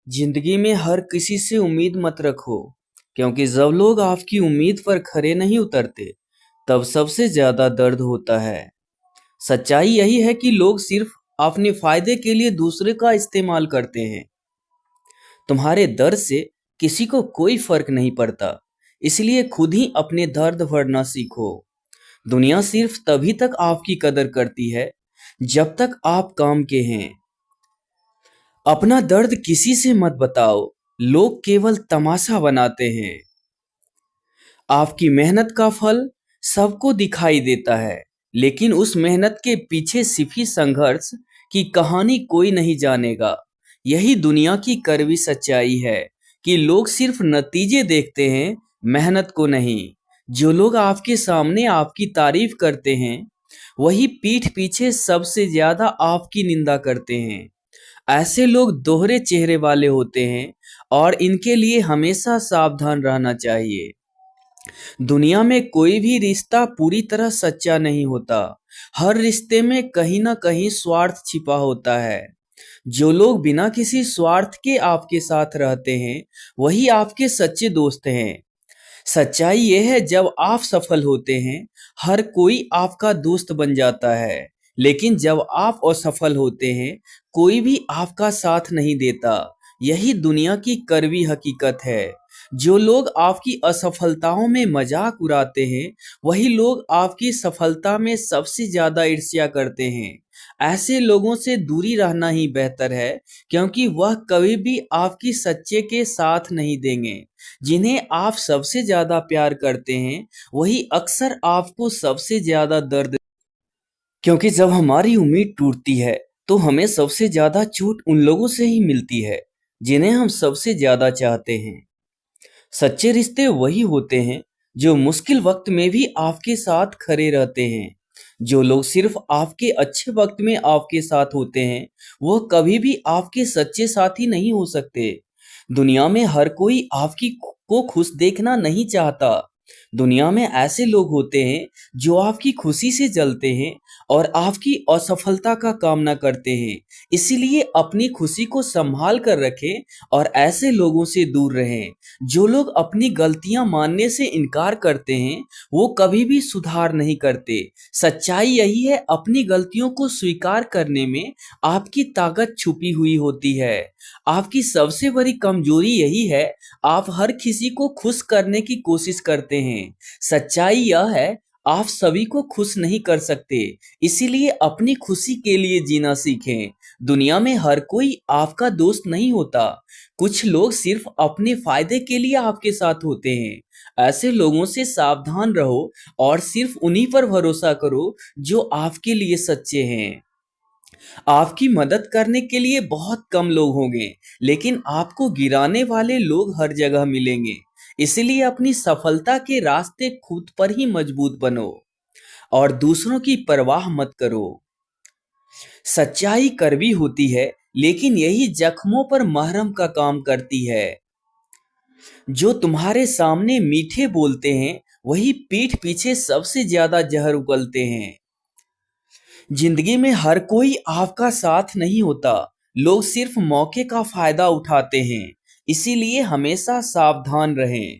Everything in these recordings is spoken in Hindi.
जिंदगी में हर किसी से उम्मीद मत रखो, क्योंकि जब लोग आपकी उम्मीद पर खरे नहीं उतरते, तब सबसे ज्यादा दर्द होता है। सच्चाई यही है कि लोग सिर्फ अपने फायदे के लिए दूसरे का इस्तेमाल करते हैं। तुम्हारे दर्द से किसी को कोई फर्क नहीं पड़ता, इसलिए खुद ही अपने दर्द भरना सीखो। दुनिया सिर्फ तभी तक आपकी कदर करती है जब तक आप काम के हैं। अपना दर्द किसी से मत बताओ, लोग केवल तमाशा बनाते हैं। आपकी मेहनत का फल सबको दिखाई देता है, लेकिन उस मेहनत के पीछे छिपी संघर्ष की कहानी कोई नहीं जानेगा। यही दुनिया की कड़वी सच्चाई है कि लोग सिर्फ नतीजे देखते हैं, मेहनत को नहीं। जो लोग आपके सामने आपकी तारीफ करते हैं, वही पीठ पीछे सबसे ज्यादा आपकी निंदा करते हैं। ऐसे लोग दोहरे चेहरे वाले होते हैं और इनके लिए हमेशा सावधान रहना चाहिए। दुनिया में कोई भी रिश्ता पूरी तरह सच्चा नहीं होता। हर रिश्ते में कहीं ना कहीं स्वार्थ छिपा होता है। जो लोग बिना किसी स्वार्थ के आपके साथ रहते हैं, वही आपके सच्चे दोस्त हैं। सच्चाई यह है, जब आप सफल होते हैं, हर कोई आपका दोस्त बन जाता है, लेकिन जब आप असफल होते हैं, कोई भी आपका साथ नहीं देता। यही दुनिया की कड़वी हकीकत है। जो लोग आपकी असफलताओं में मजाक उड़ाते हैं, वही लोग आपकी सफलता में सबसे ज्यादा ईर्ष्या करते हैं। ऐसे लोगों से दूरी रहना ही बेहतर है, क्योंकि वह कभी भी आपकी सच्चे के साथ नहीं देंगे। जिन्हें आप सबसे ज्यादा प्यार करते हैं, वही अक्सर आपको सबसे ज्यादा दर्द। क्योंकि जब हमारी उम्मीद टूटती है, तो हमें सबसे ज्यादा चोट उन लोगों से ही मिलती है जिन्हें हम सबसे ज्यादा चाहते हैं। सच्चे रिश्ते वही होते हैं जो मुश्किल वक्त में भी आपके साथ खड़े रहते हैं। जो लोग सिर्फ आपके अच्छे वक्त में आपके साथ होते हैं, वह कभी भी आपके सच्चे साथी नहीं हो सकते। दुनिया में हर कोई आपकी को खुश देखना नहीं चाहता। दुनिया में ऐसे लोग होते हैं जो आपकी खुशी से जलते हैं और आपकी असफलता का कामना करते हैं। इसीलिए अपनी खुशी को संभाल कर रखें और ऐसे लोगों से दूर रहें। जो लोग अपनी गलतियां मानने से इनकार करते हैं, वो कभी भी सुधार नहीं करते। सच्चाई यही है, अपनी गलतियों को स्वीकार करने में आपकी ताकत छुपी हुई होती है। आपकी सबसे बड़ी कमजोरी यही है, आप हर किसी को खुश करने की कोशिश करते हैं। सच्चाई यह है, आप सभी को खुश नहीं कर सकते। इसीलिए अपनी खुशी के लिए जीना सीखें। दुनिया में हर कोई आपका दोस्त नहीं होता। कुछ लोग सिर्फ अपने फायदे के लिए आपके साथ होते हैं। ऐसे लोगों से सावधान रहो और सिर्फ उन्हीं पर भरोसा करो जो आपके लिए सच्चे हैं। आपकी मदद करने के लिए बहुत कम लोग होंगे, लेकिन आपको गिराने वाले लोग हर जगह मिलेंगे। इसलिए अपनी सफलता के रास्ते खुद पर ही मजबूत बनो और दूसरों की परवाह मत करो। सच्चाई कड़वी होती है, लेकिन यही जख्मों पर मरहम का काम करती है। जो तुम्हारे सामने मीठे बोलते हैं, वही पीठ पीछे सबसे ज्यादा जहर उगलते हैं। जिंदगी में हर कोई आपका साथ नहीं होता। लोग सिर्फ मौके का फायदा उठाते हैं। इसीलिए हमेशा सावधान रहें।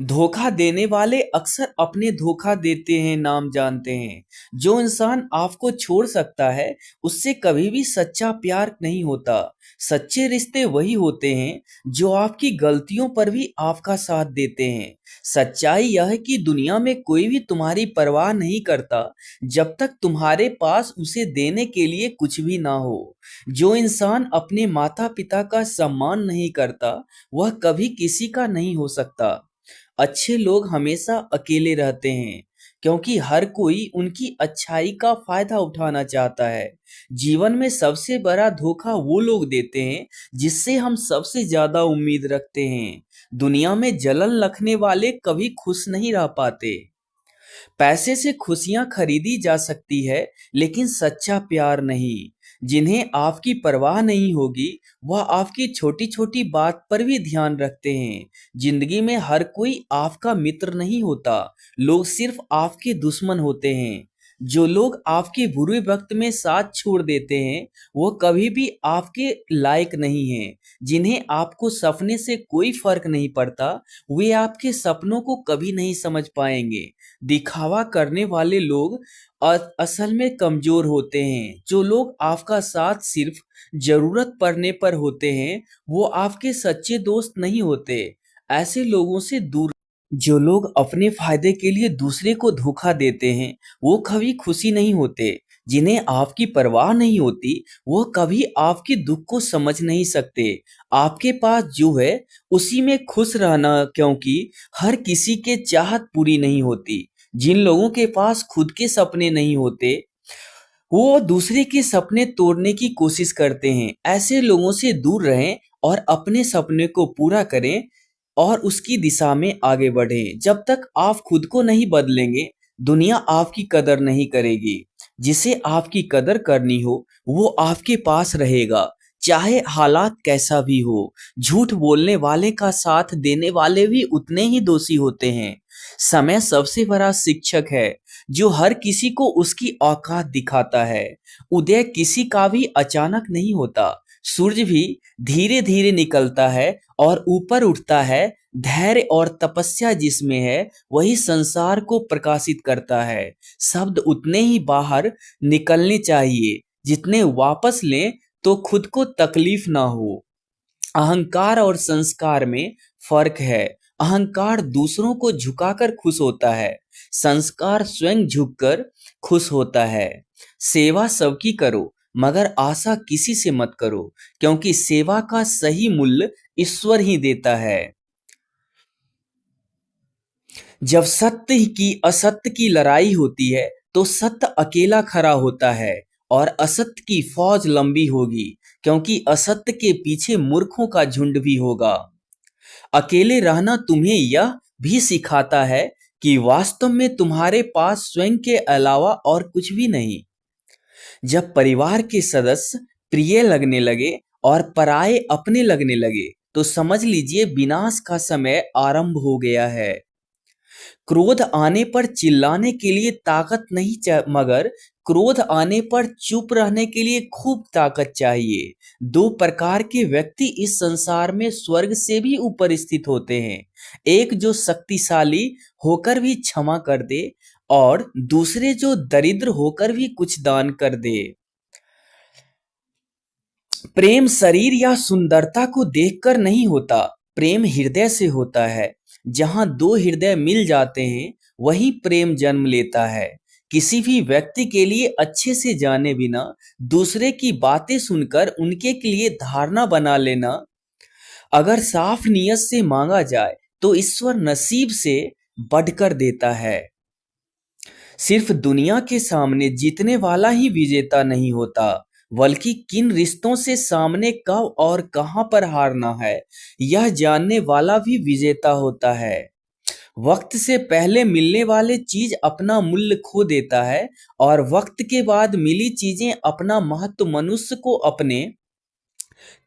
धोखा देने वाले अक्सर अपने धोखा देते हैं नाम जानते हैं। जो इंसान आपको छोड़ सकता है, उससे कभी भी सच्चा प्यार नहीं होता। सच्चे रिश्ते वही होते हैं जो आपकी गलतियों पर भी आपका साथ देते हैं। सच्चाई यह है कि दुनिया में कोई भी तुम्हारी परवाह नहीं करता जब तक तुम्हारे पास उसे देने के लिए कुछ भी ना हो। जो इंसान अपने माता पिता का सम्मान नहीं करता, वह कभी किसी का नहीं हो सकता। अच्छे लोग हमेशा अकेले रहते हैं, क्योंकि हर कोई उनकी अच्छाई का फायदा उठाना चाहता है। जीवन में सबसे बड़ा धोखा वो लोग देते हैं जिससे हम सबसे ज्यादा उम्मीद रखते हैं। दुनिया में जलन रखने वाले कभी खुश नहीं रह पाते। पैसे से खुशियां खरीदी जा सकती है, लेकिन सच्चा प्यार नहीं। जिन्हें आपकी परवाह नहीं होगी, वह आपकी छोटी छोटी बात पर भी ध्यान रखते हैं। जिंदगी में हर कोई आपका मित्र नहीं होता। लोग सिर्फ आपके दुश्मन होते हैं। जो लोग आपके बुरे वक्त में साथ छोड़ देते हैं वो कभी भी आपके लायक नहीं हैं। जिन्हें आपको सपने से कोई फर्क नहीं पड़ता वे आपके सपनों को कभी नहीं समझ पाएंगे। दिखावा करने वाले लोग असल में कमजोर होते हैं। जो लोग आपका साथ सिर्फ जरूरत पड़ने पर होते हैं वो आपके सच्चे दोस्त नहीं होते। ऐसे लोगों से दूर। जो लोग अपने फायदे के लिए दूसरे को धोखा देते हैं वो कभी खुशी नहीं होते। जिन्हें आपकी परवाह नहीं होती वो कभी आपके दुख को समझ नहीं सकते। आपके पास जो है उसी में खुश रहना, क्योंकि हर किसी के चाहत पूरी नहीं होती। जिन लोगों के पास खुद के सपने नहीं होते वो दूसरे के सपने तोड़ने की कोशिश करते हैं। ऐसे लोगों से दूर रहें और अपने सपने को पूरा करें और उसकी दिशा में आगे बढ़ें। जब तक आप खुद को नहीं बदलेंगे दुनिया आपकी कदर नहीं करेगी। जिसे आपकी कदर करनी हो वो आपके पास रहेगा, चाहे हालात कैसा भी हो। झूठ बोलने वाले का साथ देने वाले भी उतने ही दोषी होते हैं। समय सबसे बड़ा शिक्षक है जो हर किसी को उसकी औकात दिखाता है। उदय किसी का भी अचानक नहीं होता। सूरज भी धीरे धीरे निकलता है और ऊपर उठता है। धैर्य और तपस्या जिसमें है वही संसार को प्रकाशित करता है। शब्द उतने ही बाहर निकलने चाहिए जितने वापस लें तो खुद को तकलीफ ना हो। अहंकार और संस्कार में फर्क है। अहंकार दूसरों को झुकाकर खुश होता है, संस्कार स्वयं झुककर खुश होता है। सेवा सबकी करो मगर आशा किसी से मत करो, क्योंकि सेवा का सही मूल्य ईश्वर ही देता है। जब सत्य की असत्य की लड़ाई होती है तो सत्य अकेला खड़ा होता है और असत्य की फौज लंबी होगी, क्योंकि असत्य के पीछे मूर्खों का झुंड भी होगा। अकेले रहना तुम्हें यह भी सिखाता है कि वास्तव में तुम्हारे पास स्वयं के अलावा और कुछ भी नहीं। जब परिवार के सदस्य प्रिय लगने लगे और पराये अपने लगने लगे तो समझ लीजिए विनाश का समय आरंभ हो गया है। क्रोध आने पर चिल्लाने के लिए ताकत नहीं मगर क्रोध आने पर चुप रहने के लिए खूब ताकत चाहिए। दो प्रकार के व्यक्ति इस संसार में स्वर्ग से भी ऊपर स्थित होते हैं। एक जो शक्तिशाली होकर भी क्षमा कर दे और दूसरे जो दरिद्र होकर भी कुछ दान कर दे। प्रेम शरीर या सुंदरता को देखकर नहीं होता, प्रेम हृदय से होता है। जहां दो हृदय मिल जाते हैं वहीं प्रेम जन्म लेता है। किसी भी व्यक्ति के लिए अच्छे से जाने बिना दूसरे की बातें सुनकर उनके लिए धारणा बना लेना, अगर साफ नियत से मांगा जाए तो ईश्वर नसीब से बढ़कर देता है। सिर्फ दुनिया के सामने जीतने वाला ही विजेता नहीं होता, बल्कि किन रिश्तों से सामने कब और कहां पर हारना है यह जानने वाला भी विजेता होता है। वक्त से पहले मिलने वाले चीज अपना मूल्य खो देता है और वक्त के बाद मिली चीजें अपना महत्व मनुष्य को अपने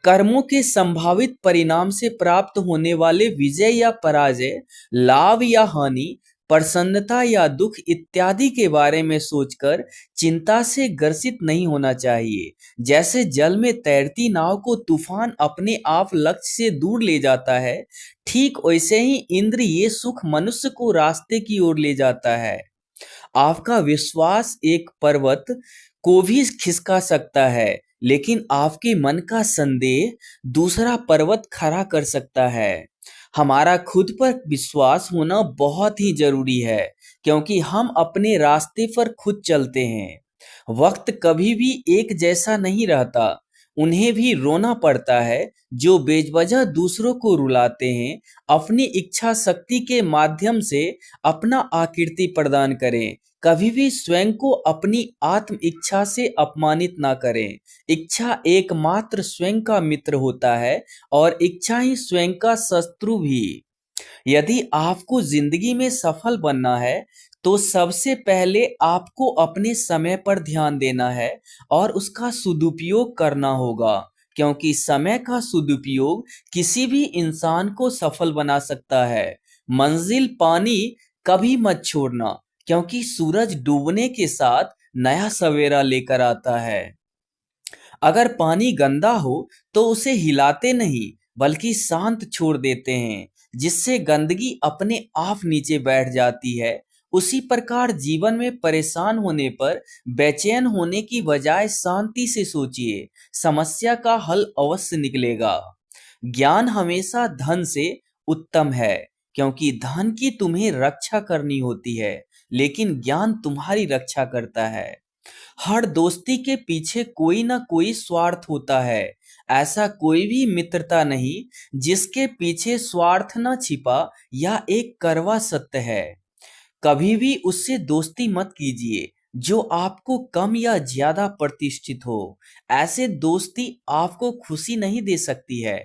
कर्मों के संभावित परिणाम से प्राप्त होने वाले विजय या पराजय, लाभ या हानि, प्रसन्नता या दुख इत्यादि के बारे में सोचकर चिंता से ग्रसित नहीं होना चाहिए। जैसे जल में तैरती नाव को तूफान अपने आप लक्ष्य से दूर ले जाता है, ठीक वैसे ही इंद्र ये सुख मनुष्य को रास्ते की ओर ले जाता है। आपका विश्वास एक पर्वत को भी खिसका सकता है, लेकिन आपके मन का संदेह दूसरा पर्वत खड़ा कर सकता है। हमारा खुद पर विश्वास होना बहुत ही जरूरी है, क्योंकि हम अपने रास्ते पर खुद चलते हैं। वक्त कभी भी एक जैसा नहीं रहता, उन्हें भी रोना पड़ता है जो बेवजह दूसरों को रुलाते हैं। अपनी इच्छा शक्ति के माध्यम से अपना आकृति प्रदान करें। कभी भी स्वयं को अपनी आत्म इच्छा से अपमानित ना करें। इच्छा एकमात्र स्वयं का मित्र होता है और इच्छा ही स्वयं का शत्रु भी। यदि आपको जिंदगी में सफल बनना है तो सबसे पहले आपको अपने समय पर ध्यान देना है और उसका सदुपयोग करना होगा, क्योंकि समय का सदुपयोग किसी भी इंसान को सफल बना सकता है। मंजिल पानी कभी मत छोड़ना, क्योंकि सूरज डूबने के साथ नया सवेरा लेकर आता है। अगर पानी गंदा हो तो उसे हिलाते नहीं बल्कि शांत छोड़ देते हैं, जिससे गंदगी अपने आप नीचे बैठ जाती है। उसी प्रकार जीवन में परेशान होने पर बेचैन होने की बजाय शांति से सोचिए, समस्या का हल अवश्य निकलेगा। ज्ञान हमेशा धन से उत्तम है, क्योंकि धन की तुम्हें रक्षा करनी होती है, लेकिन ज्ञान तुम्हारी रक्षा करता है। हर दोस्ती के पीछे कोई ना कोई स्वार्थ होता है। ऐसा कोई भी मित्रता नहीं जिसके पीछे स्वार्थ न छिपा या एक कड़वा सत्य है। कभी भी उससे दोस्ती मत कीजिए जो आपको कम या ज्यादा प्रतिष्ठित हो। ऐसे दोस्ती आपको खुशी नहीं दे सकती है।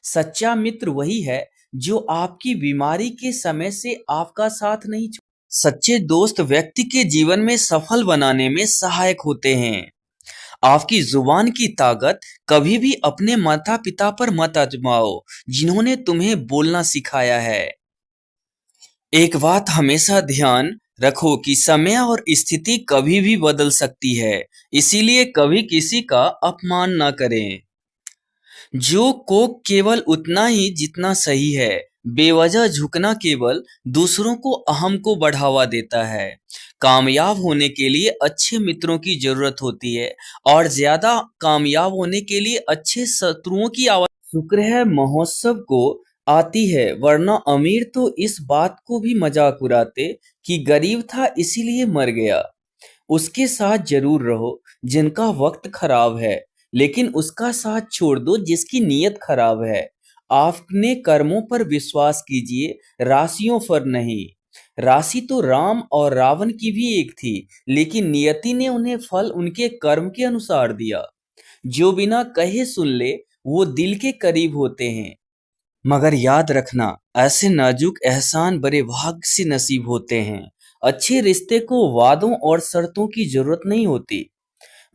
सच्चा मित्र वही है जो आपकी बीमारी के समय से आपका साथ नहीं छोड़। सच्चे दोस्त व्यक्ति के जीवन में सफल बनाने में सहायक होते हैं। आपकी जुबान की ताकत कभी भी अपने माता पिता पर मत आजमाओ, जिन्होंने तुम्हें बोलना सिखाया है। एक बात हमेशा ध्यान रखो कि समय और स्थिति कभी भी बदल सकती है, इसीलिए कभी किसी का अपमान ना करें। जो को केवल उतना ही जितना सही है। बेवजह झुकना केवल दूसरों को अहम को बढ़ावा देता है। कामयाब होने के लिए अच्छे मित्रों की जरूरत होती है और ज्यादा कामयाब होने के लिए अच्छे शत्रुओं की आवश्यकता। शुक्र है महोत्सव को आती है, वरना अमीर तो इस बात को भी मजाक उड़ाते कि गरीब था इसीलिए मर गया। उसके साथ जरूर रहो जिनका वक्त खराब है, लेकिन उसका साथ छोड़ दो जिसकी नीयत खराब है। आपने कर्मों पर विश्वास कीजिए, राशियों पर नहीं। राशि तो राम और रावण की भी एक थी, लेकिन नियति ने उन्हें फल उनके कर्म के अनुसार दिया। जो बिना कहे सुन ले वो दिल के करीब होते हैं। मगर याद रखना, ऐसे नाजुक एहसान बड़े भाग्य से नसीब होते हैं। अच्छे रिश्ते को वादों और शर्तों की जरूरत नहीं होती।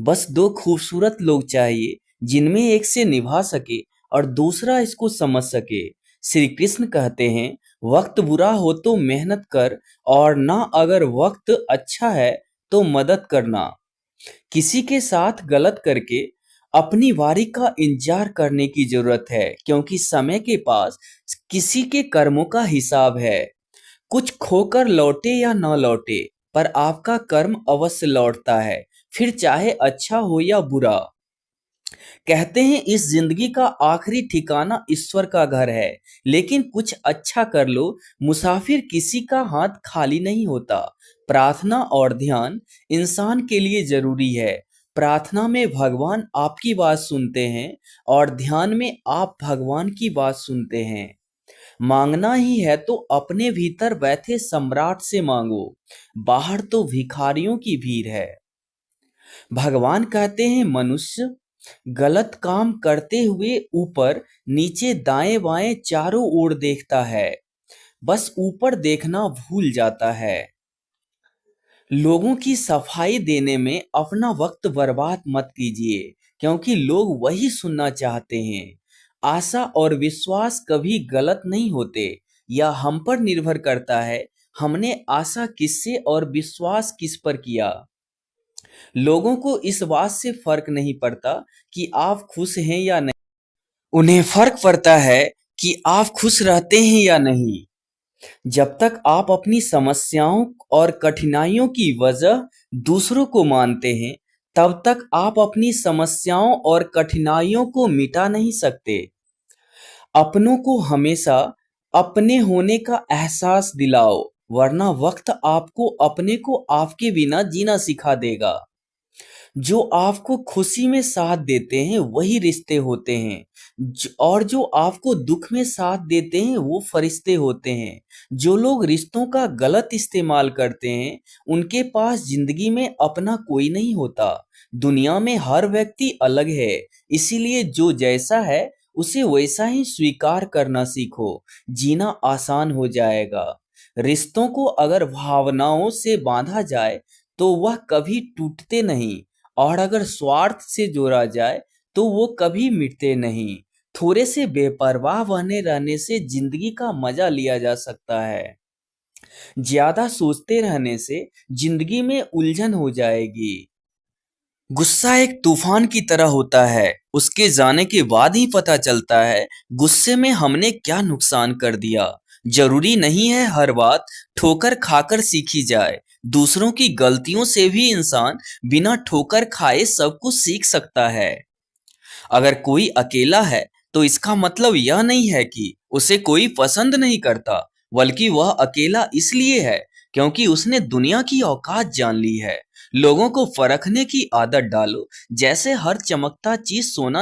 बस दो खूबसूरत लोग चाहिए जिनमें एक से निभा सके और दूसरा इसको समझ सके। श्री कृष्ण कहते हैं, वक्त बुरा हो तो मेहनत कर, और ना अगर वक्त अच्छा है तो मदद करना। किसी के साथ गलत करके अपनी बारी का इंतजार करने की जरूरत है, क्योंकि समय के पास किसी के कर्मों का हिसाब है। कुछ खोकर लौटे या न लौटे, पर आपका कर्म अवश्य लौटता है, फिर चाहे अच्छा हो या बुरा। कहते हैं इस जिंदगी का आखिरी ठिकाना ईश्वर का घर है, लेकिन कुछ अच्छा कर लो, मुसाफिर किसी का हाथ खाली नहीं होता। प्रार्थना और ध्यान इंसान के लिए जरूरी है। प्रार्थना में भगवान आपकी बात सुनते हैं और ध्यान में आप भगवान की बात सुनते हैं। मांगना ही है तो अपने भीतर बैठे सम्राट से मांगो, बाहर तो भिखारियों की भीड़ है। भगवान कहते हैं मनुष्य गलत काम करते हुए ऊपर नीचे दाएं बाएं चारों ओर देखता है, बस ऊपर देखना भूल जाता है। लोगों की सफाई देने में अपना वक्त बर्बाद मत कीजिए, क्योंकि लोग वही सुनना चाहते हैं। आशा और विश्वास कभी गलत नहीं होते। यह हम पर निर्भर करता है हमने आशा किससे और विश्वास किस पर किया। लोगों को इस बात से फर्क नहीं पड़ता कि आप खुश हैं या नहीं, उन्हें फर्क पड़ता है कि आप खुश रहते हैं या नहीं। जब तक आप अपनी समस्याओं और कठिनाइयों की वजह दूसरों को मानते हैं, तब तक आप अपनी समस्याओं और कठिनाइयों को मिटा नहीं सकते। अपनों को हमेशा अपने होने का एहसास दिलाओ, वरना वक्त आपको अपने को आपके बिना जीना सिखा देगा। जो आपको खुशी में साथ देते हैं वही रिश्ते होते हैं, और जो आपको दुख में साथ देते हैं वो फरिश्ते होते हैं। जो लोग रिश्तों का गलत इस्तेमाल करते हैं उनके पास जिंदगी में अपना कोई नहीं होता। दुनिया में हर व्यक्ति अलग है, इसीलिए जो जैसा है उसे वैसा ही स्वीकार करना सीखो, जीना आसान हो जाएगा। रिश्तों को अगर भावनाओं से बांधा जाए तो वह कभी टूटते नहीं, और अगर स्वार्थ से जोड़ा जाए तो वो कभी मिटते नहीं। थोड़े से बेपरवाह बने रहने से जिंदगी का मजा लिया जा सकता है। ज्यादा सोचते रहने से जिंदगी में उलझन हो जाएगी। गुस्सा एक तूफान की तरह होता है, उसके जाने के बाद ही पता चलता है गुस्से में हमने क्या नुकसान कर दिया। जरूरी नहीं है हर बात ठोकर खाकर सीखी जाए। दूसरों की गलतियों से भी इंसान बिना ठोकर खाए सब कुछ सीख सकता है। अगर कोई अकेला है तो इसका मतलब यह नहीं है कि उसे कोई पसंद नहीं करता, बल्कि वह अकेला इसलिए है क्योंकि उसने दुनिया की औकात जान ली है। लोगों को परखने की आदत डालो, जैसे हर चमकता चीज सोना